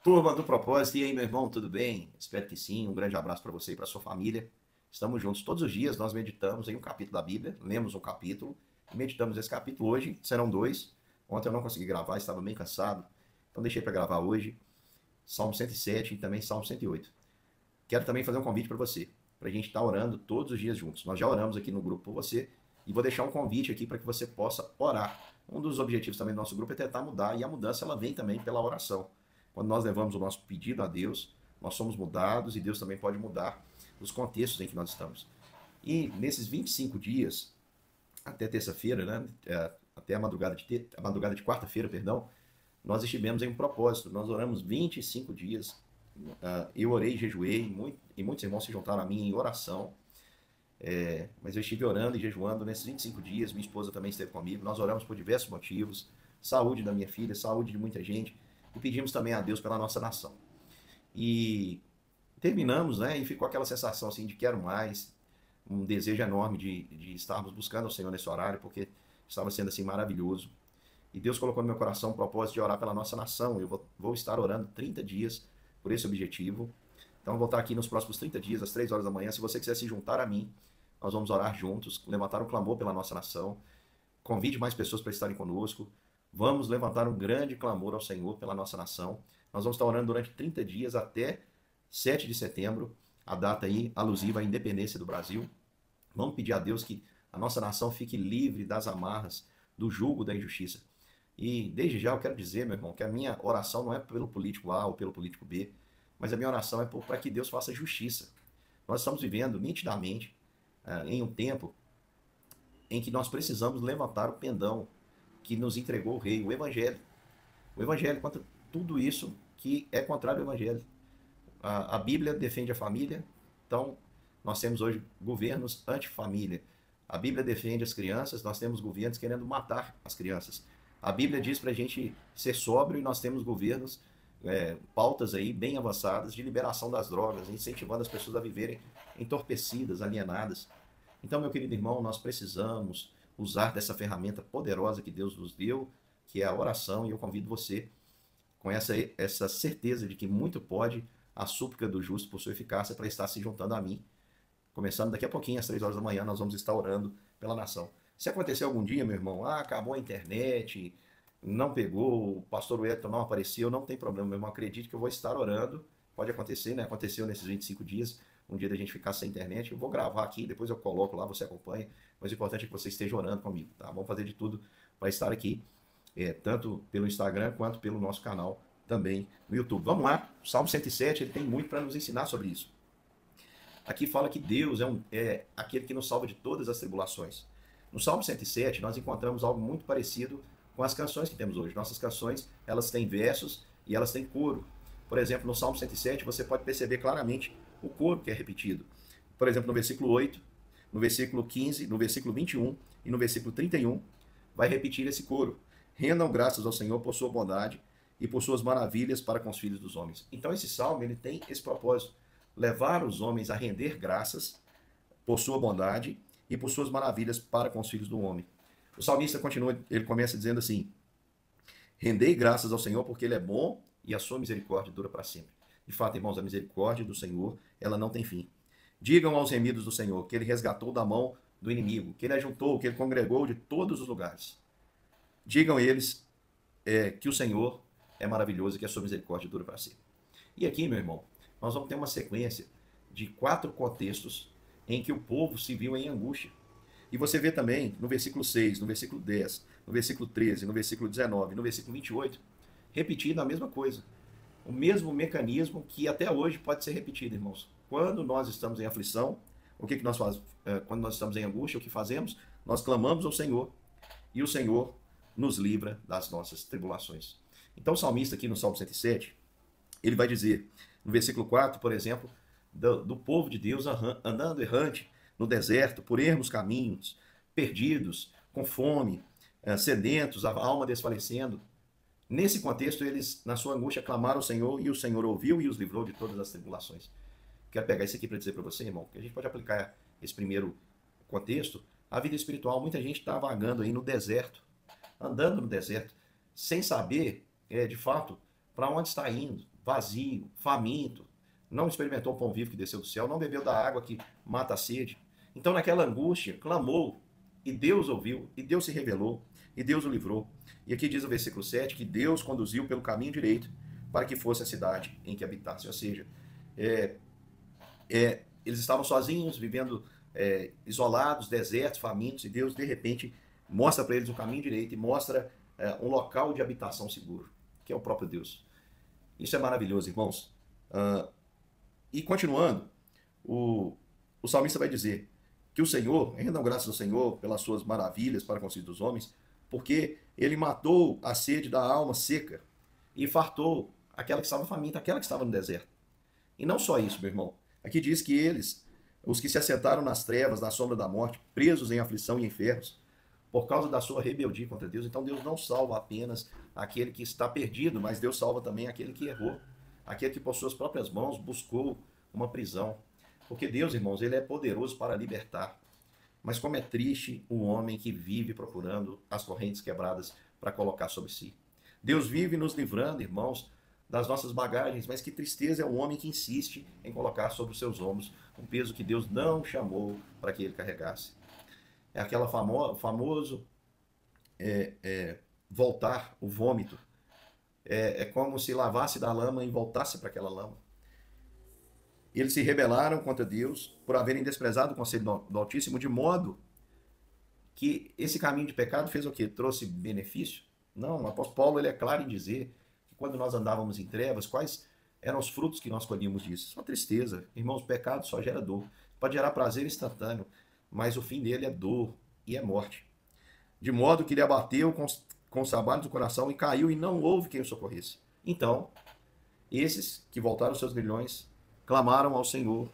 Turma do Propósito, e aí, meu irmão, tudo bem? Espero que sim. Um grande abraço para você e para sua família. Estamos juntos todos os dias, nós meditamos em um capítulo da Bíblia, lemos um capítulo e meditamos esse capítulo. Hoje serão dois. Ontem eu não consegui gravar, estava bem cansado, então deixei para gravar hoje. Salmo 107 e também Salmo 108. Quero também fazer um convite para você, para a gente estar orando todos os dias juntos. Nós já oramos aqui no grupo por você e vou deixar um convite aqui para que você possa orar. Um dos objetivos também do nosso grupo é tentar mudar, e a mudança ela vem também pela oração. Quando nós levamos o nosso pedido a Deus, nós somos mudados e Deus também pode mudar os contextos em que nós estamos. E nesses 25 dias, até terça-feira, né, até a madrugada de quarta-feira, perdão, nós estivemos em um propósito. Nós oramos 25 dias. Eu orei e jejuei, e muitos irmãos se juntaram a mim em oração. Mas eu estive orando e jejuando nesses 25 dias. Minha esposa também esteve comigo. Nós oramos por diversos motivos: saúde da minha filha, saúde de muita gente, e pedimos também a Deus pela nossa nação. E terminamos, né? E ficou aquela sensação assim de quero mais, um desejo enorme de estarmos buscando o Senhor nesse horário, porque estava sendo assim maravilhoso. E Deus colocou no meu coração o propósito de orar pela nossa nação. Eu vou estar orando 30 dias por esse objetivo. Então eu vou estar aqui nos próximos 30 dias, às 3 horas da manhã. Se você quiser se juntar a mim, nós vamos orar juntos, levantar um clamor pela nossa nação. Convide mais pessoas para estarem conosco. Vamos levantar um grande clamor ao Senhor pela nossa nação. Nós vamos estar orando durante 30 dias até 7 de setembro, a data aí alusiva à independência do Brasil. Vamos pedir a Deus que a nossa nação fique livre das amarras do jugo da injustiça. E desde já eu quero dizer, meu irmão, que a minha oração não é pelo político A ou pelo político B, mas a minha oração é para que Deus faça justiça. Nós estamos vivendo nitidamente em um tempo em que nós precisamos levantar o pendão que nos entregou o rei, o Evangelho. O Evangelho contra tudo isso que é contrário ao Evangelho. A Bíblia defende a família, então nós temos hoje governos anti-família. A Bíblia defende as crianças, nós temos governos querendo matar as crianças. A Bíblia diz para a gente ser sóbrio e nós temos governos, pautas aí bem avançadas de liberação das drogas, incentivando as pessoas a viverem entorpecidas, alienadas. Então, meu querido irmão, nós precisamos usar dessa ferramenta poderosa que Deus nos deu, que é a oração, e eu convido você com essa certeza de que muito pode a súplica do justo por sua eficácia para estar se juntando a mim. Começando daqui a pouquinho, às 3 horas da manhã, nós vamos estar orando pela nação. Se acontecer algum dia, meu irmão, acabou a internet, não pegou, o pastor Wellington não apareceu, não tem problema, meu irmão, acredite que eu vou estar orando. Pode acontecer, né? Aconteceu nesses 25 dias, um dia da gente ficar sem internet. Eu vou gravar aqui, depois eu coloco lá, você acompanha. Mas o importante é que você esteja orando comigo, tá? Vamos fazer de tudo para estar aqui, tanto pelo Instagram quanto pelo nosso canal também no YouTube. Vamos lá, o Salmo 107, ele tem muito para nos ensinar sobre isso. Aqui fala que Deus é aquele que nos salva de todas as tribulações. No Salmo 107, nós encontramos algo muito parecido com as canções que temos hoje. Nossas canções, elas têm versos e elas têm coro. Por exemplo, no Salmo 107, você pode perceber claramente o coro que é repetido. Por exemplo, no versículo 8, no versículo 15, no versículo 21 e no versículo 31, vai repetir esse coro. Rendam graças ao Senhor por sua bondade e por suas maravilhas para com os filhos dos homens. Então esse salmo ele tem esse propósito: levar os homens a render graças por sua bondade e por suas maravilhas para com os filhos do homem. O salmista continua, ele começa dizendo assim: rendei graças ao Senhor porque ele é bom e a sua misericórdia dura para sempre. De fato, irmãos, a misericórdia do Senhor, ela não tem fim. Digam aos remidos do Senhor que ele resgatou da mão do inimigo, que ele ajuntou, que ele congregou de todos os lugares. Digam eles que o Senhor é maravilhoso e que a sua misericórdia dura para sempre. E aqui, meu irmão, nós vamos ter uma sequência de 4 contextos em que o povo se viu em angústia. E você vê também no versículo 6, no versículo 10, no versículo 13, no versículo 19, no versículo 28, repetindo a mesma coisa. O mesmo mecanismo que até hoje pode ser repetido, irmãos. Quando nós estamos em aflição, o que nós fazemos? Quando nós estamos em angústia, o que fazemos? Nós clamamos ao Senhor e o Senhor nos livra das nossas tribulações. Então o salmista aqui no Salmo 107, ele vai dizer, no versículo 4, por exemplo, do povo de Deus andando errante no deserto, por ermos caminhos, perdidos, com fome, sedentos, a alma desfalecendo. Nesse contexto, eles, na sua angústia, clamaram ao Senhor e o Senhor ouviu e os livrou de todas as tribulações. Quero pegar isso aqui para dizer para você, irmão, que a gente pode aplicar esse primeiro contexto. A vida espiritual, muita gente está vagando aí no deserto, andando no deserto, sem saber, de fato, para onde está indo. vazio, faminto, não experimentou o pão vivo que desceu do céu, não bebeu da água que mata a sede. Então, naquela angústia, clamou, e Deus ouviu, e Deus se revelou, e Deus o livrou. E aqui diz o versículo 7 que Deus conduziu pelo caminho direito para que fosse a cidade em que habitasse. Ou seja, eles estavam sozinhos, vivendo isolados, desertos, famintos, e Deus, de repente, mostra para eles o caminho direito e mostra um local de habitação seguro, que é o próprio Deus. Isso é maravilhoso, irmãos. E continuando, o salmista vai dizer que o Senhor, rendam graças ao Senhor pelas suas maravilhas para com os filhos dos homens, porque ele matou a sede da alma seca e fartou aquela que estava faminta, aquela que estava no deserto. E não só isso, meu irmão. Aqui diz que eles, os que se assentaram nas trevas, na sombra da morte, presos em aflição e enfermos, por causa da sua rebeldia contra Deus. Então Deus não salva apenas aquele que está perdido, mas Deus salva também aquele que errou, aquele que por suas próprias mãos buscou uma prisão. Porque Deus, irmãos, ele é poderoso para libertar. Mas como é triste o homem que vive procurando as correntes quebradas para colocar sobre si. Deus vive nos livrando, irmãos, das nossas bagagens, mas que tristeza é o homem que insiste em colocar sobre os seus ombros um peso que Deus não chamou para que ele carregasse. É aquela famoso voltar, o vômito. É como se lavasse da lama e voltasse para aquela lama. Eles se rebelaram contra Deus por haverem desprezado o conselho do Altíssimo, de modo que esse caminho de pecado fez o quê? Trouxe benefício? Não, o apóstolo Paulo ele é claro em dizer que quando nós andávamos em trevas, quais eram os frutos que nós colhíamos disso? Só tristeza. Irmãos, o pecado só gera dor. Pode gerar prazer instantâneo, mas o fim dele é dor e é morte. De modo que ele abateu com os trabalhos do coração e caiu e não houve quem o socorresse. Então, esses que voltaram aos seus grilhões clamaram ao Senhor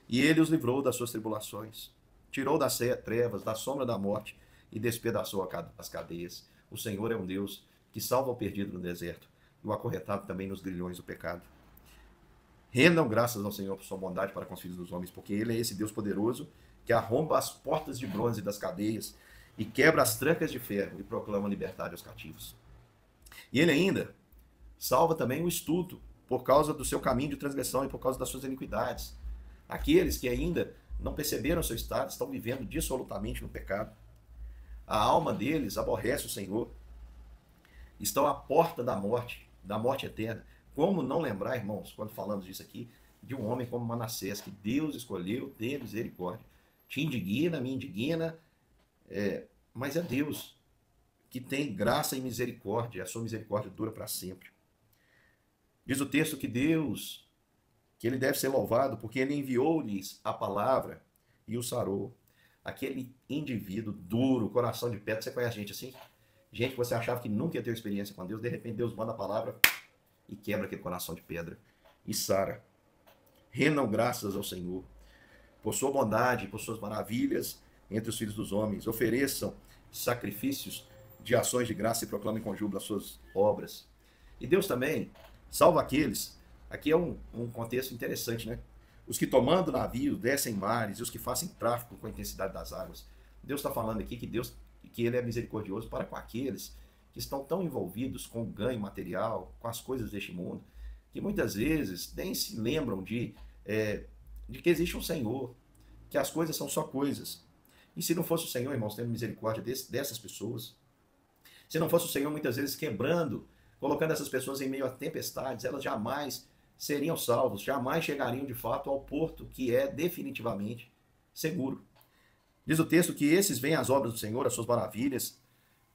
e ele os livrou das suas tribulações, tirou das trevas, da sombra da morte e despedaçou as cadeias. O Senhor é um Deus que salva o perdido no deserto e o acorrentado também nos grilhões do pecado. Rendam graças ao Senhor por sua bondade para com os filhos dos homens, porque ele é esse Deus poderoso que arromba as portas de bronze das cadeias e quebra as trancas de ferro e proclama liberdade aos cativos. E ele ainda salva também o estulto por causa do seu caminho de transgressão e por causa das suas iniquidades. Aqueles que ainda não perceberam o seu estado estão vivendo dissolutamente no pecado. A alma deles aborrece o Senhor. Estão à porta da morte eterna. Como não lembrar, irmãos, quando falamos disso aqui, de um homem como Manassés, que Deus escolheu ter misericórdia. Te indigna, me indigna, mas é Deus que tem graça e misericórdia. A sua misericórdia dura para sempre. Diz o texto que Deus, que ele deve ser louvado, porque ele enviou-lhes a palavra e o sarou. Aquele indivíduo duro, coração de pedra, você conhece gente assim? Gente que você achava que nunca ia ter experiência com Deus, de repente Deus manda a palavra e quebra aquele coração de pedra e sara. Rendam graças ao Senhor por sua bondade, por suas maravilhas entre os filhos dos homens. Ofereçam sacrifícios de ações de graça e proclamem com júbilo as suas obras. E Deus também salva aqueles, aqui é um contexto interessante, né? Os que tomando navios descem mares e os que fazem tráfico com a intensidade das águas. Deus está falando aqui que ele é misericordioso para com aqueles que estão tão envolvidos com o ganho material, com as coisas deste mundo, que muitas vezes nem se lembram de que existe um Senhor, que as coisas são só coisas. E se não fosse o Senhor, irmãos, tendo misericórdia dessas pessoas, se não fosse o Senhor muitas vezes quebrando, colocando essas pessoas em meio a tempestades, elas jamais seriam salvos, jamais chegariam de fato ao porto que é definitivamente seguro. Diz o texto que esses veem as obras do Senhor, as suas maravilhas,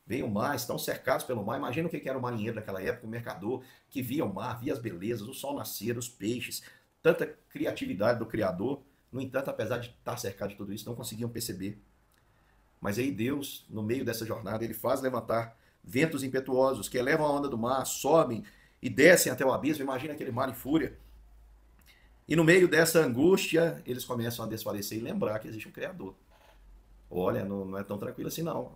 veem o mar, estão cercados pelo mar. Imagina o que era o marinheiro naquela época, o mercador, que via o mar, via as belezas, o sol nascer, os peixes, tanta criatividade do Criador. No entanto, apesar de estar cercado de tudo isso, não conseguiam perceber. Mas aí Deus, no meio dessa jornada, ele faz levantar ventos impetuosos que elevam a onda do mar, sobem e descem até o abismo. Imagina aquele mar em fúria. E no meio dessa angústia, eles começam a desfalecer e lembrar que existe um Criador. Olha, não é tão tranquilo assim não.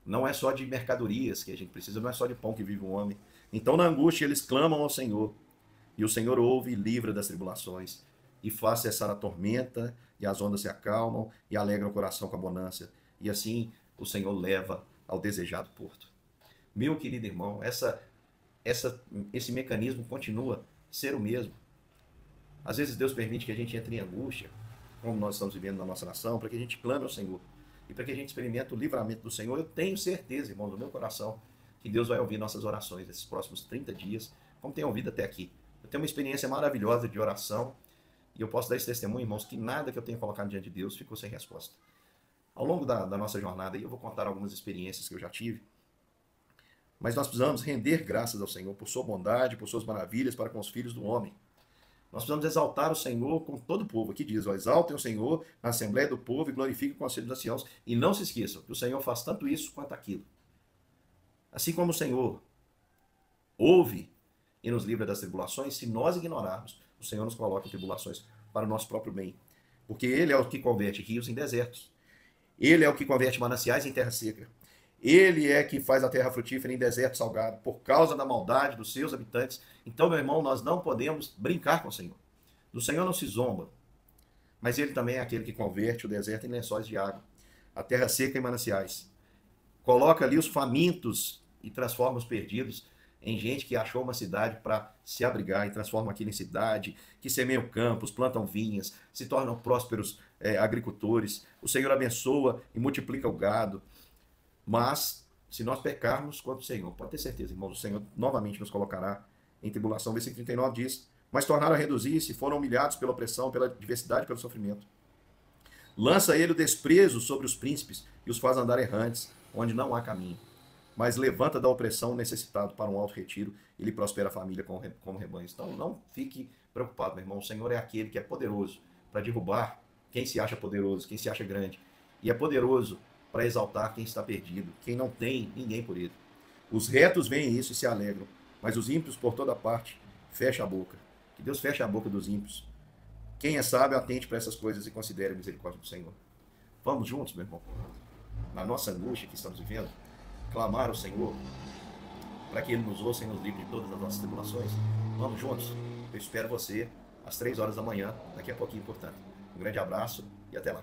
Não é só de mercadorias que a gente precisa, não é só de pão que vive o homem. Então na angústia eles clamam ao Senhor. E o Senhor ouve e livra das tribulações. E faz cessar a tormenta, e as ondas se acalmam, e alegram o coração com a bonança. E assim o Senhor leva ao desejado porto. Meu querido irmão, essa esse mecanismo continua a ser o mesmo. Às vezes Deus permite que a gente entre em angústia, como nós estamos vivendo na nossa nação, para que a gente clame ao Senhor e para que a gente experimente o livramento do Senhor. Eu tenho certeza, irmãos, do meu coração, que Deus vai ouvir nossas orações nesses próximos 30 dias, como tem ouvido até aqui. Eu tenho uma experiência maravilhosa de oração e eu posso dar esse testemunho, irmãos, que nada que eu tenha colocado diante de Deus ficou sem resposta. Ao longo da nossa jornada, eu vou contar algumas experiências que eu já tive, mas nós precisamos render graças ao Senhor por sua bondade, por suas maravilhas para com os filhos do homem. Nós precisamos exaltar o Senhor com todo o povo. Aqui diz, ó, exaltem o Senhor na Assembleia do Povo e glorifiquem o Conselho dos Anciãos. E não se esqueçam que o Senhor faz tanto isso quanto aquilo. Assim como o Senhor ouve e nos livra das tribulações, se nós ignorarmos, o Senhor nos coloca em tribulações para o nosso próprio bem. Porque Ele é o que converte rios em desertos. Ele é o que converte mananciais em terra seca. Ele é que faz a terra frutífera em deserto salgado, por causa da maldade dos seus habitantes. Então, meu irmão, nós não podemos brincar com o Senhor. Do Senhor não se zomba, mas Ele também é aquele que converte o deserto em lençóis de água, a terra seca em mananciais. Coloca ali os famintos e transforma os perdidos em gente que achou uma cidade para se abrigar e transforma aquilo em cidade, que semeiam campos, plantam vinhas, se tornam prósperos agricultores. O Senhor abençoa e multiplica o gado. Mas, se nós pecarmos contra o Senhor, pode ter certeza, irmãos, o Senhor novamente nos colocará em tribulação. Versículo 39 diz, mas tornaram a reduzir-se, foram humilhados pela opressão, pela adversidade, pelo sofrimento. Lança ele o desprezo sobre os príncipes e os faz andar errantes, onde não há caminho. Mas levanta da opressão o necessitado para um alto retiro e lhe prospera a família como rebanhos. Então, não fique preocupado, meu irmão. O Senhor é aquele que é poderoso para derrubar quem se acha poderoso, quem se acha grande. E é poderoso para exaltar quem está perdido, quem não tem ninguém por ele. Os retos veem isso e se alegram, mas os ímpios por toda parte fecham a boca. Que Deus feche a boca dos ímpios. Quem é sábio, atente para essas coisas e considere a misericórdia do Senhor. Vamos juntos, meu irmão, na nossa angústia que estamos vivendo, clamar ao Senhor para que Ele nos ouça e nos livre de todas as nossas tribulações. Vamos juntos. Eu espero você às 3 horas da manhã, daqui a pouquinho, portanto. Um grande abraço e até lá.